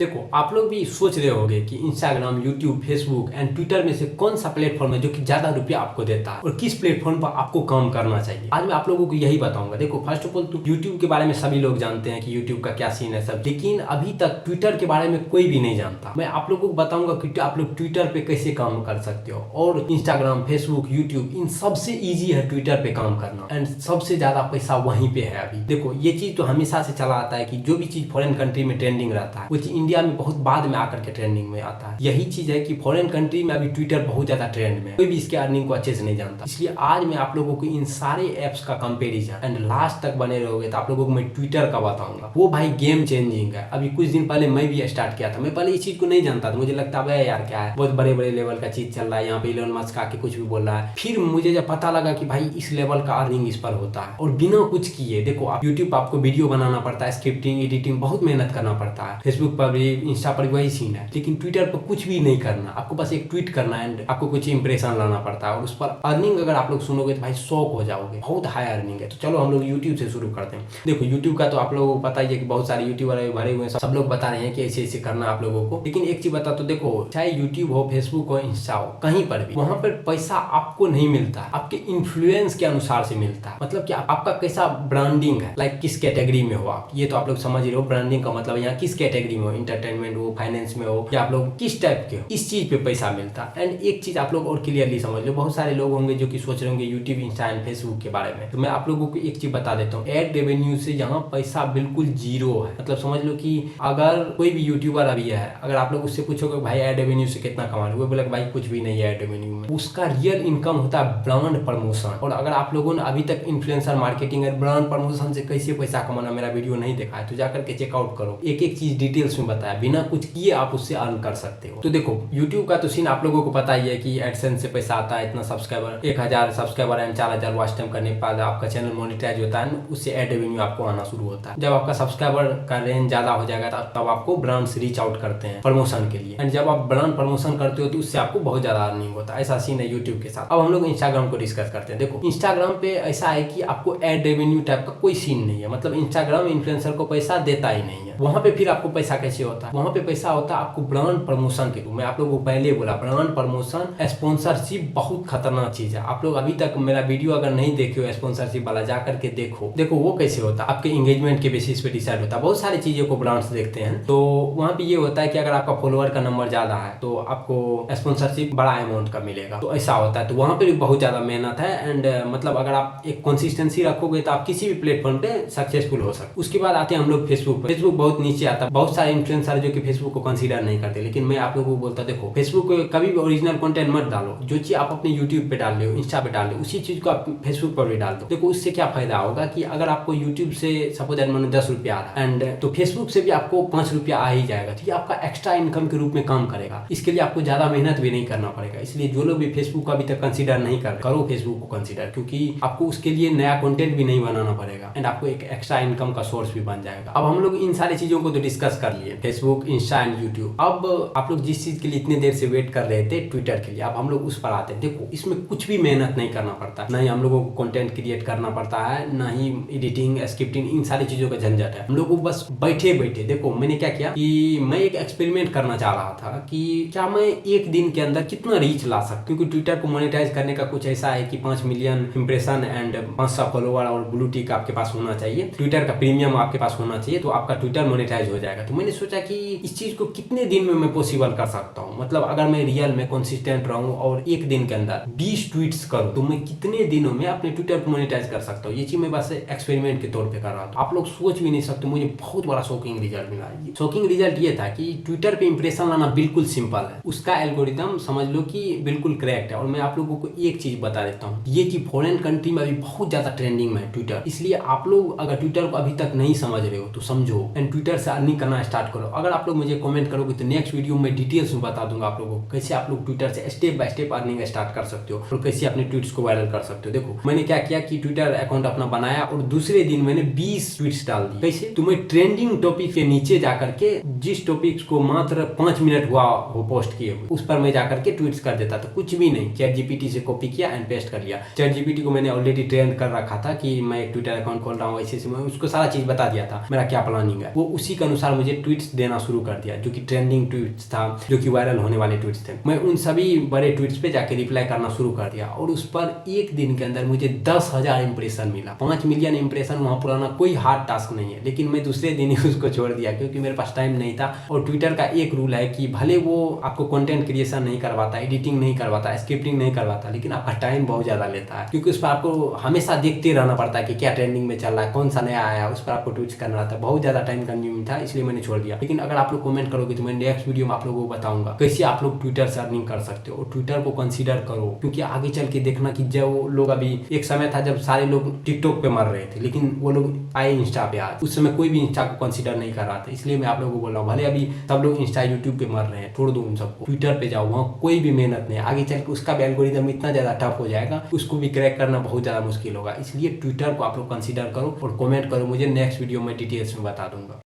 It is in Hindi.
देखो, आप लोग भी सोच रहे होंगे कि Instagram, YouTube, Facebook and Twitter में से कौन सा प्लेटफॉर्म है जो कि ज्यादा रुपया आपको देता है और किस प्लेटफॉर्म पर आपको काम करना चाहिए। आज मैं आप लोगों को यही बताऊंगा। देखो, फर्स्ट ऑफ ऑल तो यूट्यूब के बारे में सभी लोग जानते हैं कि यूट्यूब का क्या सीन है सब, लेकिन अभी तक ट्विटर के बारे में कोई भी नहीं जानता। मैं आप लोगों को बताऊंगा कि आप लोग ट्विटर पे कैसे काम कर सकते हो, और इंस्टाग्राम, फेसबुक, यूट्यूब, इन सबसे ईजी है ट्विटर पे काम करना एंड सबसे ज्यादा पैसा वहीं पे है अभी। देखो, ये चीज तो हमेशा से चला आता है कि जो भी चीज फॉरेन कंट्री में ट्रेंडिंग रहता है वो चीज इंडिया में बहुत बाद में आकर के ट्रेंडिंग में आता है। यही चीज है कि फॉरेन कंट्री में अभी ट्विटर बहुत ज्यादा ट्रेंड में, कोई भी इसके अर्निंग को अच्छे से नहीं जानता। इसलिए आज मैं आप लोगों को इन सारे एप्स का कंपेरिजन एंड लास्ट तक बने रहोगे तो आप लोगों को मैं ट्विटर का बताऊंगा। वो भाई गेम चेंजिंग है। अभी कुछ दिन पहले मैं भी स्टार्ट किया था। मैं पहले इस चीज को नहीं जानता था, मुझे लगता है यार क्या है, बहुत बड़े बड़े लेवल का चीज चल रहा है, यहाँ पे इलोन मस्क आके कुछ भी बोल रहा है। फिर मुझे जब पता लगा कि भाई इस लेवल का अर्निंग इस पर होता है और बिना कुछ किए। देखो, आप यूट्यूब आपको वीडियो बनाना पड़ता है, स्क्रिप्टिंग, एडिटिंग, बहुत मेहनत करना पड़ता है। फेसबुक पर भी, इंस्टा पर भी वही सीन है, लेकिन ट्विटर पर कुछ भी नहीं करना, आपको बस एक ट्वीट करना है एंड आपको कुछ इंप्रेशन लाना पड़ता है और उस पर अर्निंग अगर आप लोग सुनोगे तो भाई शॉक हो जाओगे, बहुत हाई अर्निंग है। तो चलो हम लोग यूट्यूब से शुरू करते हैं। देखो, यूट्यूब का तो आप लोगों को पता ही है कि बहुत सारे यूट्यूबर भरे हुए हैं, सब लोग बता रहे हैं कि ऐसे ऐसे करना आप लोगों को। लेकिन एक चीज बता, तो देखो, चाहे यूट्यूब हो, फेसबुक हो, इंस्टा हो, कहीं पर भी वहां पर पैसा आपको नहीं मिलता, आपके इन्फ्लुएंस के अनुसार से मिलता है। मतलब कि आपका कैसा ब्रांडिंग है, लाइक किस कैटेगरी में हो आप, ये तो आप लोग समझ रहे हो। ब्रांडिंग का मतलब यहाँ किस कैटेगरी में हो, इंटरटेनमेंट हो, फाइनेंस में हो, या आप लोग किस टाइप के हो, इस चीज पे पैसा मिलता है। एंड एक चीज आप लोग और क्लियरली समझ लो, बहुत सारे लोग होंगे जो कि सोच रहे होंगे यूट्यूब, इंस्टा एंड फेसबुक के बारे में। तो मैं आप लोगों को एक चीज बता देता हूँ, एड रेवेन्यू से यहाँ पैसा बिल्कुल जीरो है। मतलब समझ लो कि अगर कोई भी यूट्यूबर अभी है, अगर आप लोग उससे पूछोगे भाई एड रेवेन्यू से कितना कमा रहे हो, वो बोले भाई कुछ भी नहीं है एड रेवेन्यू में। उसका रियल इनकम होता है ब्रांड प्रमोशन। और अगर आप लोगों ने अभी तक इन्फ्लुएंसर मार्केटिंग और ब्रांड प्रमोशन से कैसे पैसा कमाना मेरा वीडियो नहीं देखा है तो जाकर के चेकआउट करो, एक एक चीज डिटेल्स में बताया, बिना कुछ किए आप उससे अर्न कर सकते हो। तो देखो, यूट्यूब का तो सीन आप लोगों को पता ही है कि एडसेंस से पैसा आता है, इतना subscriber, 1000 subscriber and 4000 watch time करने के बाद आपका चैनल मोनेटाइज होता है, उससे एड रेवेन्यू आपको आना शुरू होता है। जब आपका सब्सक्राइबर का रेंज ज्यादा हो जाएगा तब आपको ब्रांड्स रीच आउट करते हैं प्रमोशन के लिए, एंड जब आप ब्रांड प्रमोशन करते हो तो उससे आपको बहुत ज्यादा अर्निंग होता है। ऐसा सीन है यूट्यूब के साथ। अब हम लोग इंस्टाग्राम को डिस्कस करते हैं। देखो, इंस्टाग्राम पे ऐसा है कि आपको एड रेवेन्यू टाइप का कोई सीन नहीं है। मतलब इंस्टाग्राम इन्फ्लुएंसर को पैसा देता ही नहीं है। वहां पे फिर आपको पैसा कैसे होता है, वहां पे पैसा होता है आपको ब्रांड प्रमोशन के। मैं आप लोगों को पहले बोला, ब्रांड प्रमोशन, स्पॉन्सरशिप बहुत खतरनाक चीज है। आप लोग अभी तक मेरा वीडियो अगर नहीं देखे हो स्पॉन्सरशिप वाला, जाकर के देखो। देखो वो कैसे होता है, आपके एंगेजमेंट के बेसिस पे डिसाइड होता है। बहुत सारी चीजों को ब्रांड्स देखते हैं, तो वहां पे ये होता है कि अगर आपका फॉलोअर का नंबर ज्यादा है तो आपको स्पॉन्सरशिप बड़ा अमाउंट का मिलेगा, तो ऐसा होता है। तो वहां पे भी बहुत ज्यादा मेहनत है एंड मतलब अगर आप एक कंसिस्टेंसी रखोगे तो आप किसी भी प्लेटफॉर्म पे सक्सेसफुल हो सकते। उसके बाद आते हैं हम लोग फेसबुक। फेसबुक बहुत नीचे आता है। बहुत सारे इन्फ्लुएंसर जो कि फेसबुक को कंसीडर नहीं करते, लेकिन मैं आप लोगों को बोलता, देखो, फेसबुक पे कभी भी ओरिजिनल कंटेंट मत डालो। जो चीज आप अपने यूट्यूब पे डाल रहे हो, इंस्टा पे डाल रहे हो, उसी चीज को आप फेसबुक पर भी डाल दो। देखो उससे क्या फायदा होगा कि अगर आपको यूट्यूब से सपोज मानो 10 रुपया आ रहा है एंड तो फेसबुक से भी आपको 5 रुपया आ ही जाएगा। तो ये आपका एक्स्ट्रा इनकम के रूप में काम करेगा। इसके लिए आपको ज्यादा मेहनत भी नहीं करना पड़ेगा। इसलिए जो लोग भी फेसबुक को अभी तक कंसीडर नहीं करो फेसबुक को कंसीडर, क्योंकि आपको उसके लिए नया कंटेंट भी नहीं बनाना पड़ेगा एंड आपको एक एक्स्ट्रा इनकम का सोर्स भी बन जाएगा। अब हम लोग इन सारी चीजों को तो डिस्कस कर लिए, फेसबुक, इंस्टा एंड यूट्यूब। अब आप लोग जिस चीज के लिए इतने देर से वेट कर रहे थे, ट्विटर के लिए, अब हम लोग उस पर आते हैं। देखो, इसमें कुछ भी मेहनत नहीं करना पड़ता, ना ही हम लोगों को कंटेंट क्रिएट करना पड़ता है, ना ही एडिटिंग, स्क्रिप्टिंग, इन सारी चीजों का झंझट है। हम लोग को बस बैठे बैठे, देखो मैंने क्या किया कि मैं एक एक्सपेरिमेंट करना चाह रहा था कि क्या मैं एक दिन के अंदर कितना रीच ला सकता, क्योंकि ट्विटर को मोनेटाइज करने का कुछ ऐसा है कि 5 मिलियन इंप्रेशन एंड 500 फॉलोवर और ब्लू टिक आपके पास होना चाहिए, ट्विटर का प्रीमियम आपके पास होना चाहिए, तो आपका ट्विटर मोनेटाइज हो जाएगा। तो मैंने सोचा कि इस चीज को कितने दिन में मैं पॉसिबल कर सकता हूँ। मतलब अगर मैं रियल में कंसिस्टेंट रहूं और एक दिन के अंदर 20 ट्वीट्स करूं तो मैं कितने दिनों में अपने ट्विटर को मोनेटाइज कर सकता हूँ। ये चीज मैं बस एक्सपेरिमेंट के तौर पे कर रहा था। आप लोग सोच भी नहीं सकते, मुझे बहुत बड़ा शॉकिंग रिजल्ट मिला। शॉकिंग रिजल्ट ये था कि ट्विटर पे इंप्रेशन लाना बिल्कुल सिंपल है, उसका एल्गोरिदम समझ लो कि बिल्कुल करेक्ट है। और मैं आप लोगों को एक चीज बता देता हूँ, ये चीज फॉरेन कंट्री में अभी बहुत ज्यादा ट्रेंडिंग में है ट्विटर। इसलिए आप लोग अगर ट्विटर को अभी तक नहीं समझ रहे हो तो समझो एंड ट्विटर से अर्निंग करना स्टार्ट करो। अगर आप लोग मुझे कमेंट करोगे तो नेक्स्ट वीडियो में डिटेल्स में बता दूंगा आप लोगों को कैसे आप लोग ट्विटर से step by step earning start कर सकते हो और कैसे अपने ट्वीट्स को वायरल कर सकते हो। देखो मैंने क्या किया कि ट्विटर अकाउंट अपना बनाया और दूसरे दिन मैंने 20 ट्वीट्स डाल दिए। कैसे? तो मैं ट्रेंडिंग टॉपिक के नीचे जाकर के जिस टॉपिक्स को मात्र 5 मिनट हुआ वो पोस्ट किए हुए उस पर मैं जाकर के ट्वीट्स कर देता था। कुछ भी नहीं, चैट जीपीटी से कॉपी किया एंड पेस्ट कर लिया। चैट जीपीटी को मैंने ऑलरेडी ट्रेन कर रखा था कि मैं एक ट्विटर अकाउंट खोल रहा हूँ, ऐसे मैं उसको सारा चीज बता दिया था मेरा क्या प्लानिंग है। वो उसी के अनुसार मुझे ट्वीट्स ट्वीट्स देना शुरू कर दिया, जो कि ट्रेंडिंग ट्वीट्स था, जो कि वायरल होने वाले ट्वीट्स थे। मैं उन सभी बड़े ट्वीट्स पे जाके रिप्लाई करना शुरू कर दिया और उस पर एक दिन के अंदर मुझे 10,000 इंप्रेशन मिला। 5 मिलियन इंप्रेशन वहां पुराना कोई हार्ड टास्क नहीं है, लेकिन मैं दूसरे दिन ही उसको छोड़ दिया क्योंकि मेरे पास टाइम नहीं था। और ट्विटर का एक रूल है कि भले वो आपको कंटेंट क्रिएशन नहीं करवाता, एडिटिंग नहीं करवाता, स्क्रिप्टिंग नहीं करवाता, लेकिन आपका टाइम बहुत ज्यादा लेता है, क्योंकि उस पर आपको हमेशा देखते रहना पड़ता है कि क्या ट्रेंडिंग में चल रहा है, कौन सा नया आया, उस पर आपको ट्वीट करना रहता है। बहुत ज्यादा टाइम कंज्यूमिंग था, इसलिए मैंने छोड़ दिया। लेकिन अगर आप लोग कमेंट करोगे तो मैं नेक्स्ट वीडियो में आप लोगों को बताऊंगा कैसे आप लोग ट्विटर से अर्निंग कर सकते हो। और ट्विटर को कंसीडर करो, क्योंकि आगे चल के देखना कि जो लोग, अभी एक समय था जब सारे लोग टिकटॉक पे मर रहे थे, लेकिन वो लोग आए इंस्टा पे। आज उस समय कोई भी इंस्टा को कंसीडर नहीं कर रहा था, इसलिए मैं आप लोगों को बोल रहा हूँ भले अभी सब लोग इंस्टा यूट्यूब पे मर रहे हैं, छोड़ दो उन सबको, ट्विटर पे जाओ, वहाँ कोई भी मेहनत नहीं है। आगे चल के उसका भी एल्गोरिदम इतना ज्यादा टफ हो जाएगा, उसको भी क्रैक करना बहुत ज्यादा मुश्किल होगा। इसलिए ट्विटर को आप लोग कंसीडर करो और कमेंट करो मुझे, नेक्स्ट वीडियो में डिटेल्स में बता दूंगा।